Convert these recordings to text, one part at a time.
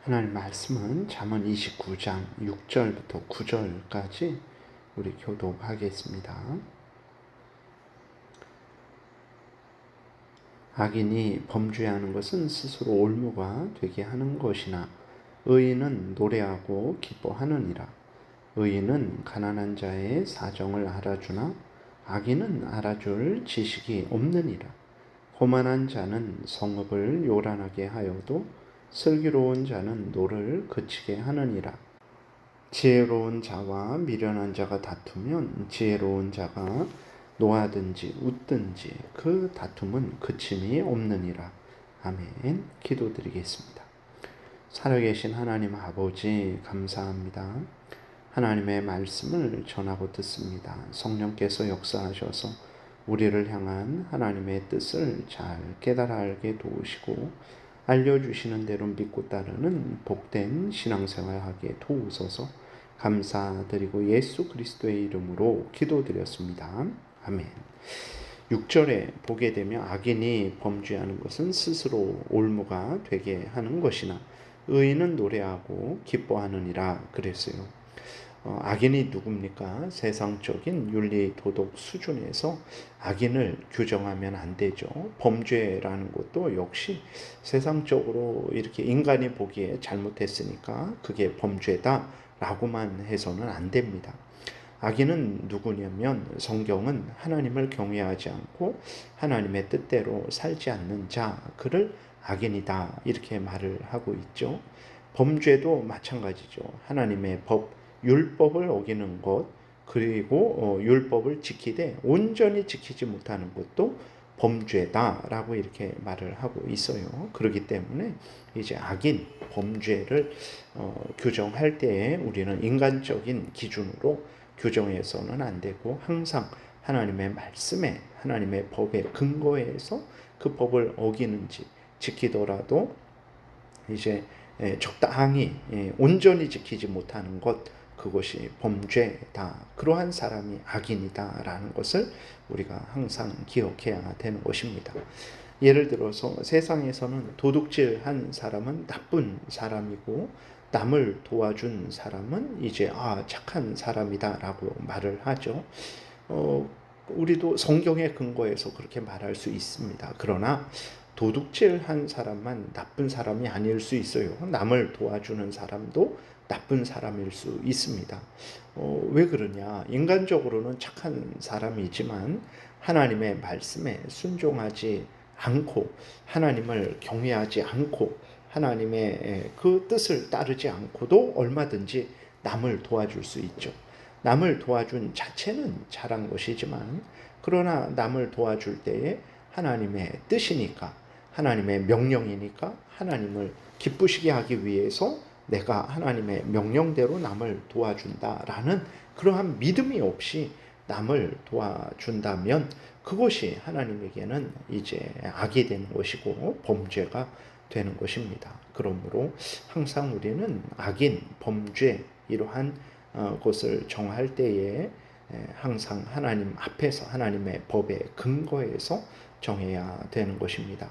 하나님 말씀은 잠언 29장 6절부터 9절까지 우리 교독하겠습니다. 악인이 범죄하는 것은 스스로 올무가 되게 하는 것이나 의인은 노래하고 기뻐하느니라. 의인은 가난한 자의 사정을 알아주나 악인은 알아줄 지식이 없느니라. 고만한 자는 성읍을 요란하게 하여도 슬기로운 자는 노를 그치게 하느니라. 지혜로운 자와 미련한 자가 다투면 지혜로운 자가 노하든지 웃든지 그 다툼은 그침이 없느니라. 아멘. 기도드리겠습니다. 살아계신 하나님 아버지 감사합니다. 하나님의 말씀을 전하고 듣습니다. 성령께서 역사하셔서 우리를 향한 하나님의 뜻을 잘 깨달아 알게 도우시고 알려주시는 대로 믿고 따르는 복된 신앙생활하게 도우소서. 감사드리고 예수 그리스도의 이름으로 기도드렸습니다. 아멘. 6절에 보게 되면 악인이 범죄하는 것은 스스로 올무가 되게 하는 것이나 의인은 노래하고 기뻐하느니라 그랬어요. 악인이 누굽니까? 세상적인 윤리 도덕 수준에서 악인을 규정하면 안 되죠. 범죄라는 것도 역시 세상적으로 이렇게 인간이 보기에 잘못했으니까 그게 범죄다라고만 해서는 안 됩니다. 악인은 누구냐면 성경은 하나님을 경외하지 않고 하나님의 뜻대로 살지 않는 자, 그를 악인이다 이렇게 말을 하고 있죠. 범죄도 마찬가지죠. 하나님의 법, 율법을 어기는 것, 그리고 율법을 지키되 온전히 지키지 못하는 것도 범죄다라고 이렇게 말을 하고 있어요. 그렇기 때문에 이제 악인, 범죄를 규정할 때에 우리는 인간적인 기준으로 규정해서는 안 되고 항상 하나님의 말씀에, 하나님의 법에 근거해서 그 법을 어기는지 지키더라도 이제 적당히 온전히 지키지 못하는 것, 그것이 범죄다. 그러한 사람이 악인이다라는 것을 우리가 항상 기억해야 되는 것입니다. 예를 들어서 세상에서는 도둑질한 사람은 나쁜 사람이고 남을 도와준 사람은 이제 착한 사람이다라고 말을 하죠. 우리도 성경에 근거해서 그렇게 말할 수 있습니다. 그러나 도둑질한 사람만 나쁜 사람이 아닐 수 있어요. 남을 도와주는 사람도 나쁜 사람일 수 있습니다. 왜 그러냐? 인간적으로는 착한 사람이지만 하나님의 말씀에 순종하지 않고 하나님을 경외하지 않고 하나님의 그 뜻을 따르지 않고도 얼마든지 남을 도와줄 수 있죠. 남을 도와준 자체는 잘한 것이지만 그러나 남을 도와줄 때에 하나님의 뜻이니까 하나님의 명령이니까 하나님을 기쁘시게 하기 위해서 내가 하나님의 명령대로 남을 도와준다라는 그러한 믿음이 없이 남을 도와준다면 그것이 하나님에게는 이제 악이 되는 것이고 범죄가 되는 것입니다. 그러므로 항상 우리는 악인, 범죄 이러한 것을 정할 때에 항상 하나님 앞에서 하나님의 법에 근거해서 정해야 되는 것입니다.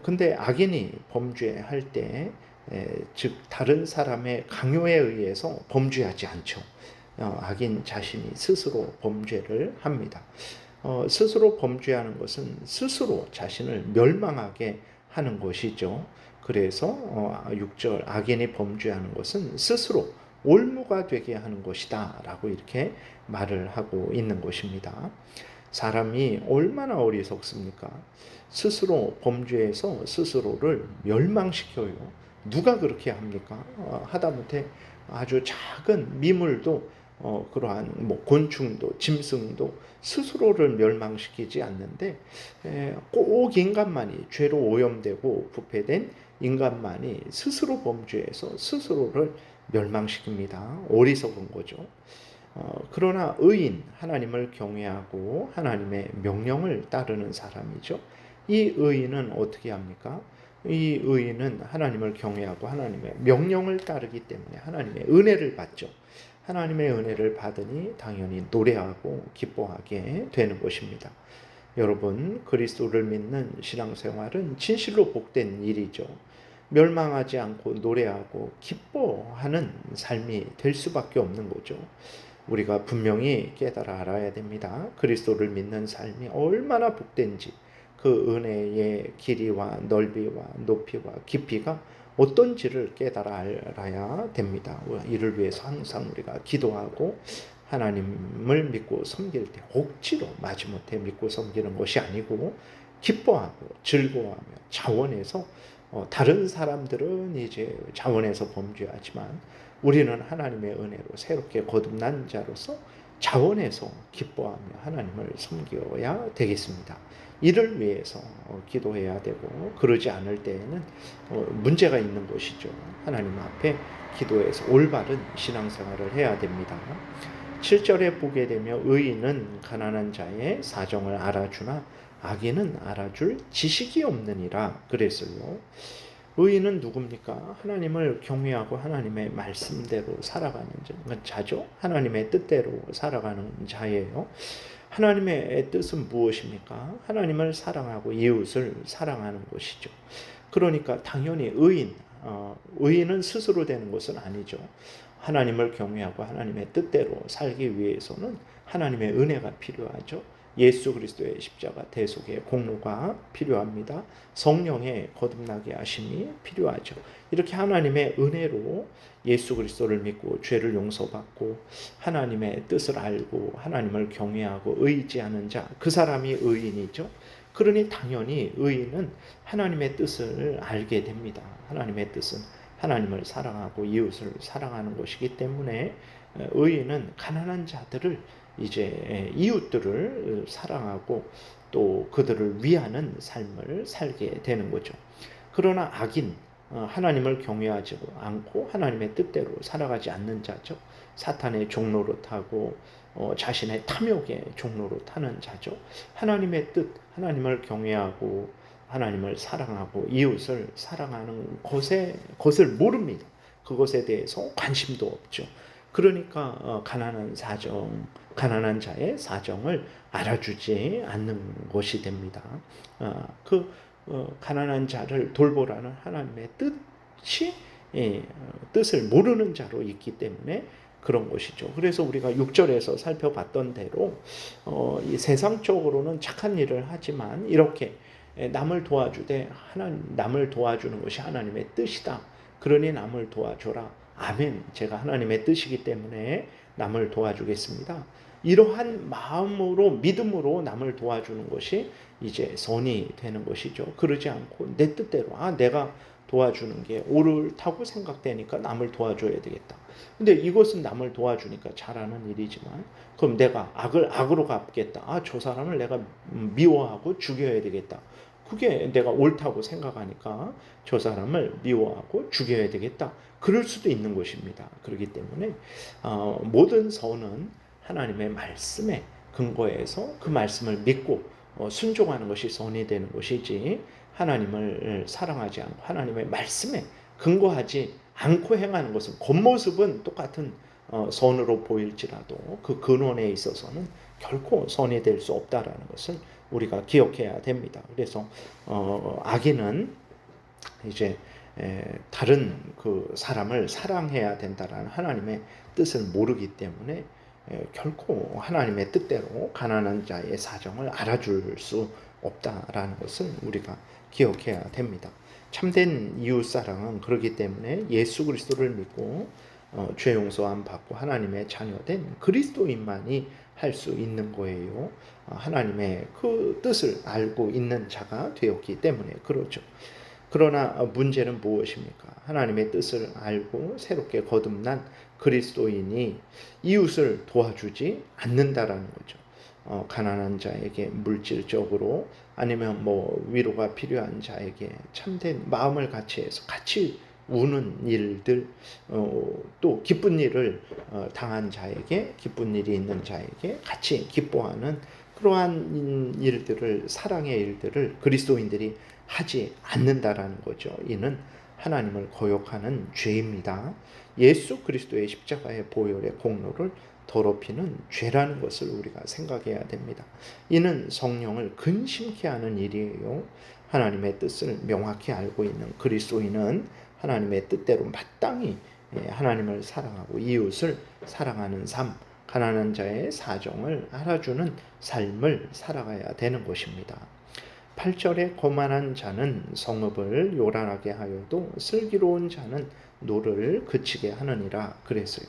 근데 악인이 범죄할 때 즉 다른 사람의 강요에 의해서 범죄하지 않죠. 악인 자신이 스스로 범죄를 합니다. 스스로 범죄하는 것은 스스로 자신을 멸망하게 하는 것이죠. 그래서 6절 악인이 범죄하는 것은 스스로 올무가 되게 하는 것이다 라고 이렇게 말을 하고 있는 것입니다. 사람이 얼마나 어리석습니까? 스스로 범죄해서 스스로를 멸망시켜요. 누가 그렇게 합니까? 하다못해 아주 작은 미물도 그러한 곤충도 짐승도 스스로를 멸망시키지 않는데 꼭 인간만이 죄로 오염되고 부패된 인간만이 스스로 범죄해서 스스로를 멸망시킵니다. 어리석은 거죠. 그러나 의인, 하나님을 경외하고 하나님의 명령을 따르는 사람이죠. 이 의인은 어떻게 합니까? 이 의인은 하나님을 경외하고 하나님의 명령을 따르기 때문에 하나님의 은혜를 받죠. 하나님의 은혜를 받으니 당연히 노래하고 기뻐하게 되는 것입니다. 여러분, 그리스도를 믿는 신앙생활은 진실로 복된 일이죠. 멸망하지 않고 노래하고 기뻐하는 삶이 될 수밖에 없는 거죠. 우리가 분명히 깨달아 알아야 됩니다. 그리스도를 믿는 삶이 얼마나 복된지, 그 은혜의 길이와 넓이와 높이와 깊이가 어떤지를 깨달아 알아야 됩니다. 이를 위해서 항상 우리가 기도하고 하나님을 믿고 섬길 때 억지로 마지못해 믿고 섬기는 것이 아니고 기뻐하고 즐거워하며 자원해서, 다른 사람들은 이제 자원해서 범죄하지만 우리는 하나님의 은혜로 새롭게 거듭난 자로서 자원해서 기뻐하며 하나님을 섬겨야 되겠습니다. 이를 위해서 기도해야 되고, 그러지 않을 때에는 문제가 있는 것이죠. 하나님 앞에 기도해서 올바른 신앙생활을 해야 됩니다. 7절에 보게 되면 의인은 가난한 자의 사정을 알아주나 악인은 알아줄 지식이 없느니라 그랬어요. 의인은 누굽니까? 하나님을 경외하고 하나님의 말씀대로 살아가는 자죠. 하나님의 뜻대로 살아가는 자예요. 하나님의 뜻은 무엇입니까? 하나님을 사랑하고 이웃을 사랑하는 것이죠. 그러니까 당연히 의인은 스스로 되는 것은 아니죠. 하나님을 경외하고 하나님의 뜻대로 살기 위해서는 하나님의 은혜가 필요하죠. 예수 그리스도의 십자가 대속의 공로가 필요합니다. 성령의 거듭나게 하심이 필요하죠. 이렇게 하나님의 은혜로 예수 그리스도를 믿고 죄를 용서받고 하나님의 뜻을 알고 하나님을 경외하고 의지하는 자, 그 사람이 의인이죠. 그러니 당연히 의인은 하나님의 뜻을 알게 됩니다. 하나님의 뜻은 하나님을 사랑하고 이웃을 사랑하는 것이기 때문에 의인은 가난한 자들을, 이제 이웃들을 사랑하고 또 그들을 위하는 삶을 살게 되는 거죠. 그러나 악인, 하나님을 경외하지 않고 하나님의 뜻대로 살아가지 않는 자죠. 사탄의 종로로 타고 자신의 탐욕의 종로로 타는 자죠. 하나님의 뜻, 하나님을 경외하고 하나님을 사랑하고 이웃을 사랑하는 것을 모릅니다. 그것에 대해서 관심도 없죠. 그러니까 가난한 자의 사정을 알아주지 않는 것이 됩니다. 가난한 자를 돌보라는 하나님의 뜻을 모르는 자로 있기 때문에 그런 것이죠. 그래서 우리가 6절에서 살펴봤던 대로 세상적으로는 착한 일을 하지만 이렇게 남을 도와주되 남을 도와주는 것이 하나님의 뜻이다. 그러니 남을 도와줘라. 아멘. 제가 하나님의 뜻이기 때문에 남을 도와주겠습니다. 이러한 마음으로, 믿음으로 남을 도와주는 것이 이제 선이 되는 것이죠. 그러지 않고 내 뜻대로 내가 도와주는 게 옳다고 생각되니까 남을 도와줘야 되겠다. 근데 이것은 남을 도와주니까 잘하는 일이지만 그럼 내가 악으로 갚겠다. 저 사람을 내가 미워하고 죽여야 되겠다. 그게 내가 옳다고 생각하니까 저 사람을 미워하고 죽여야 되겠다. 그럴 수도 있는 것입니다. 그렇기 때문에 모든 선은 하나님의 말씀에 근거해서 그 말씀을 믿고 순종하는 것이 선이 되는 것이지, 하나님을 사랑하지 않고 하나님의 말씀에 근거하지 않고 행하는 것은 겉모습은 똑같은 선으로 보일지라도 그 근원에 있어서는 결코 선이 될 수 없다라는 것을 우리가 기억해야 됩니다. 그래서 악인은 이제 다른 그 사람을 사랑해야 된다라는 하나님의 뜻을 모르기 때문에 결코 하나님의 뜻대로 가난한 자의 사정을 알아줄 수 없다라는 것을 우리가 기억해야 됩니다. 참된 이웃사랑은 그렇기 때문에 예수 그리스도를 믿고 죄 용서함 받고 하나님의 자녀된 그리스도인만이 할 수 있는 거예요. 하나님의 그 뜻을 알고 있는 자가 되었기 때문에 그렇죠. 그러나 문제는 무엇입니까? 하나님의 뜻을 알고 새롭게 거듭난 그리스도인이 이웃을 도와주지 않는다라는 거죠. 가난한 자에게 물질적으로, 아니면 위로가 필요한 자에게 참된 마음을 같이 해서 같이 우는 일들, 또 기쁜 일을 당한 자에게, 기쁜 일이 있는 자에게 같이 기뻐하는 그러한 일들을, 사랑의 일들을 그리스도인들이 하지 않는다라는 거죠. 이는 하나님을 거역하는 죄입니다. 예수 그리스도의 십자가의 보혈의 공로를 더럽히는 죄라는 것을 우리가 생각해야 됩니다. 이는 성령을 근심케 하는 일이에요. 하나님의 뜻을 명확히 알고 있는 그리스도인은 하나님의 뜻대로 마땅히 하나님을 사랑하고 이웃을 사랑하는 삶, 가난한 자의 사정을 알아주는 삶을 살아가야 되는 것입니다. 8절에 거만한 자는 성읍을 요란하게 하여도 슬기로운 자는 노를 그치게 하느니라 그랬어요.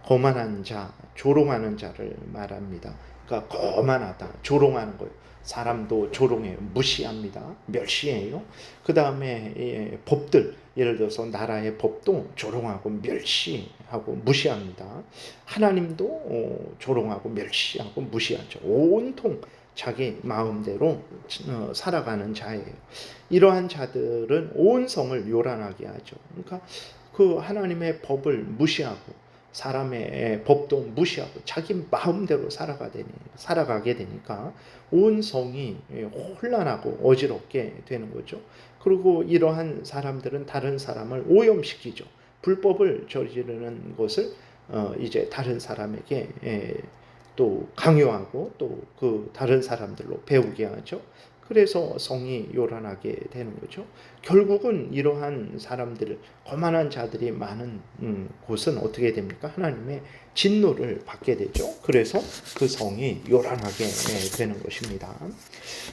거만한 자, 조롱하는 자를 말합니다. 그러니까 거만하다, 조롱하는 거예요. 사람도 조롱해요. 무시합니다. 멸시해요. 그 다음에 법들, 예를 들어서 나라의 법도 조롱하고 멸시하고 무시합니다. 하나님도 조롱하고 멸시하고 무시하죠. 온통 자기 마음대로 살아가는 자예요. 이러한 자들은 온 성을 요란하게 하죠. 그러니까 그 하나님의 법을 무시하고 사람의 법도 무시하고 자기 마음대로 살아가게 되니까 온 성이 혼란하고 어지럽게 되는 거죠. 그리고 이러한 사람들은 다른 사람을 오염시키죠. 불법을 저지르는 것을 이제 다른 사람에게 또 강요하고 또 그 다른 사람들로 배우게 하죠. 그래서 성이 요란하게 되는 거죠. 결국은 이러한 사람들, 거만한 자들이 많은 곳은 어떻게 됩니까? 하나님의 진노를 받게 되죠. 그래서 그 성이 요란하게 되는 것입니다.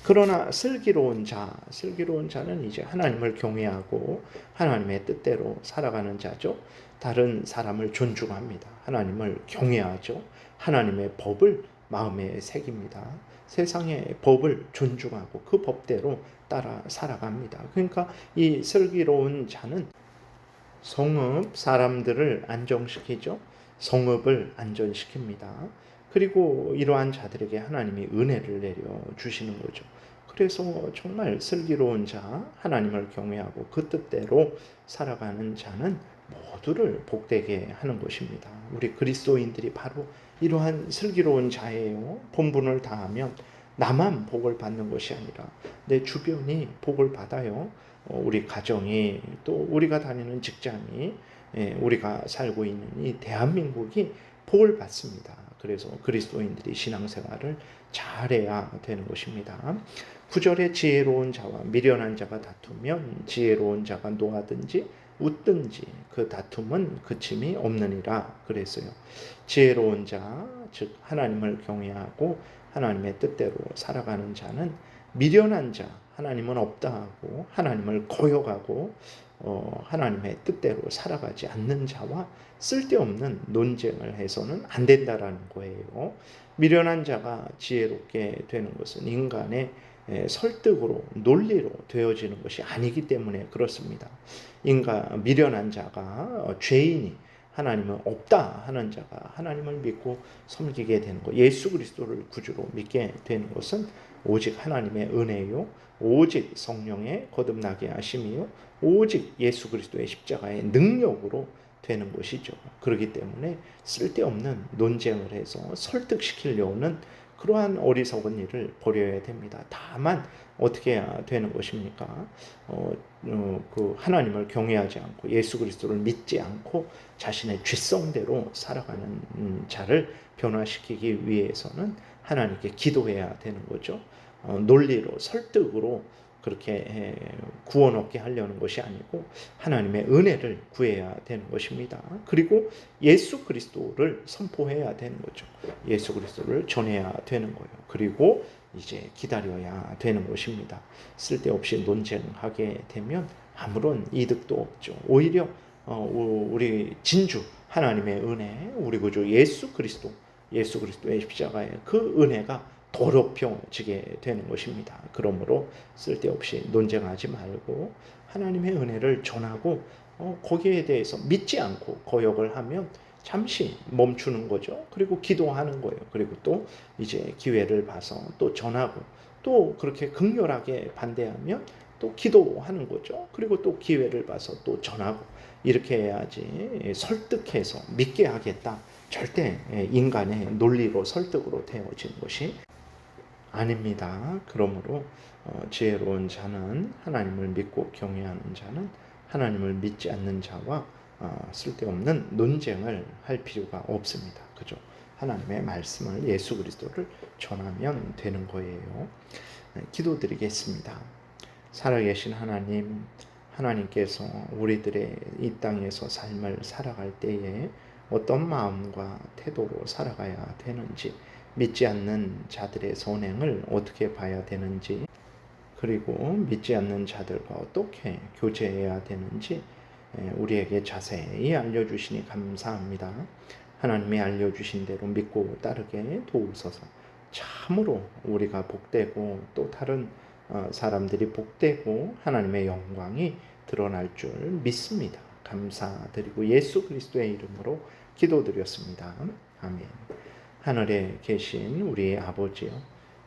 그러나 슬기로운 자는 이제 하나님을 경외하고 하나님의 뜻대로 살아가는 자죠. 다른 사람을 존중합니다. 하나님을 경외하죠. 하나님의 법을 마음에 새깁니다. 세상의 법을 존중하고 그 법대로 따라 살아갑니다. 그러니까 이 슬기로운 자는 성읍 사람들을 안정시키죠. 성읍을 안전시킵니다. 그리고 이러한 자들에게 하나님이 은혜를 내려 주시는 거죠. 그래서 정말 슬기로운 자, 하나님을 경외하고 그 뜻대로 살아가는 자는 모두를 복되게 하는 것입니다. 우리 그리스도인들이 바로 이러한 슬기로운 자예요. 본분을 다하면 나만 복을 받는 것이 아니라 내 주변이 복을 받아요. 우리 가정이, 또 우리가 다니는 직장이, 우리가 살고 있는 이 대한민국이 복을 받습니다. 그래서 그리스도인들이 신앙생활을 잘해야 되는 것입니다. 9절에 지혜로운 자와 미련한 자가 다투면 지혜로운 자가 노하든지 웃든지 그 다툼은 그침이 없느니라 그랬어요. 지혜로운 자, 즉 하나님을 경외하고 하나님의 뜻대로 살아가는 자는 미련한 자, 하나님은 없다 하고 하나님을 거역하고 하나님의 뜻대로 살아가지 않는 자와 쓸데없는 논쟁을 해서는 안 된다라는 거예요. 미련한 자가 지혜롭게 되는 것은 인간의 설득으로 논리로 되어지는 것이 아니기 때문에 그렇습니다. 미련한 자가 죄인이 하나님은 없다 하는 자가 하나님을 믿고 섬기게 되는 것, 예수 그리스도를 구주로 믿게 되는 것은 오직 하나님의 은혜요, 오직 성령의 거듭나게 하심이요, 오직 예수 그리스도의 십자가의 능력으로 되는 것이죠. 그렇기 때문에 쓸데없는 논쟁을 해서 설득시키려는 그러한 어리석은 일을 버려야 됩니다. 다만 어떻게 해야 되는 것입니까? 그 하나님을 경외하지 않고 예수 그리스도를 믿지 않고 자신의 쥐성대로 살아가는 자를 변화시키기 위해서는 하나님께 기도해야 되는 거죠. 논리로 설득으로 그렇게 구원 얻게 하려는 것이 아니고 하나님의 은혜를 구해야 되는 것입니다. 그리고 예수 그리스도를 선포해야 되는 거죠. 예수 그리스도를 전해야 되는 거예요. 그리고 이제 기다려야 되는 것입니다. 쓸데없이 논쟁하게 되면 아무런 이득도 없죠. 오히려 우리 진주 하나님의 은혜, 우리 구주 예수 그리스도의 십자가의 그 은혜가 더럽혀지게 되는 것입니다. 그러므로 쓸데없이 논쟁하지 말고 하나님의 은혜를 전하고 거기에 대해서 믿지 않고 거역을 하면 잠시 멈추는 거죠. 그리고 기도하는 거예요. 그리고 또 이제 기회를 봐서 또 전하고 또 그렇게 극렬하게 반대하면 또 기도하는 거죠. 그리고 또 기회를 봐서 또 전하고 이렇게 해야지 설득해서 믿게 하겠다. 절대 인간의 논리로 설득으로 되어지는 것이 아닙니다. 그러므로 지혜로운 자는 하나님을 믿고 경외하는 자는 하나님을 믿지 않는 자와 쓸데없는 논쟁을 할 필요가 없습니다. 그죠? 하나님의 말씀을 예수 그리스도를 전하면 되는 거예요. 기도드리겠습니다. 살아계신 하나님, 하나님께서 우리들의 이 땅에서 삶을 살아갈 때에 어떤 마음과 태도로 살아가야 되는지, 믿지 않는 자들의 선행을 어떻게 봐야 되는지, 그리고 믿지 않는 자들과 어떻게 교제해야 되는지 우리에게 자세히 알려주시니 감사합니다. 하나님이 알려주신 대로 믿고 따르게 도우소서. 참으로 우리가 복되고 또 다른 사람들이 복되고 하나님의 영광이 드러날 줄 믿습니다. 감사드리고 예수 그리스도의 이름으로 기도드렸습니다. 아멘. 하늘에 계신 우리 아버지여,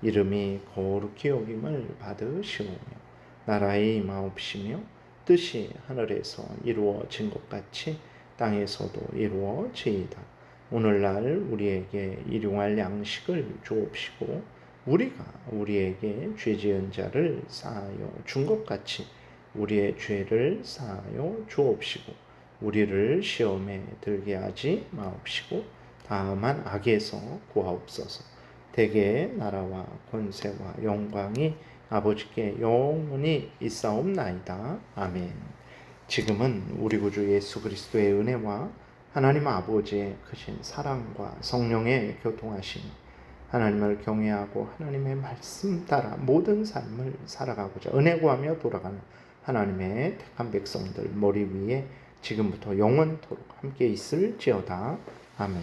이름이 거룩히 여김을 받으시오며 나라의 임하옵시며 뜻이 하늘에서 이루어진 것 같이 땅에서도 이루어지이다. 오늘날 우리에게 일용할 양식을 주옵시고 우리가 우리에게 죄 지은 자를 사하여 준 것 같이 우리의 죄를 사하여 주옵시고 우리를 시험에 들게 하지 마옵시고 다만 악에서 구하옵소서. 대개 나라와 권세와 영광이 아버지께 영원히 있사옵나이다. 아멘. 지금은 우리 구주 예수 그리스도의 은혜와 하나님 아버지의 크신 사랑과 성령의 교통하심, 하나님을 경외하고 하나님의 말씀 따라 모든 삶을 살아가고자 은혜 구하며 돌아가는 하나님의 택한 백성들 머리 위에 지금부터 영원토록 함께 있을지어다. 아멘.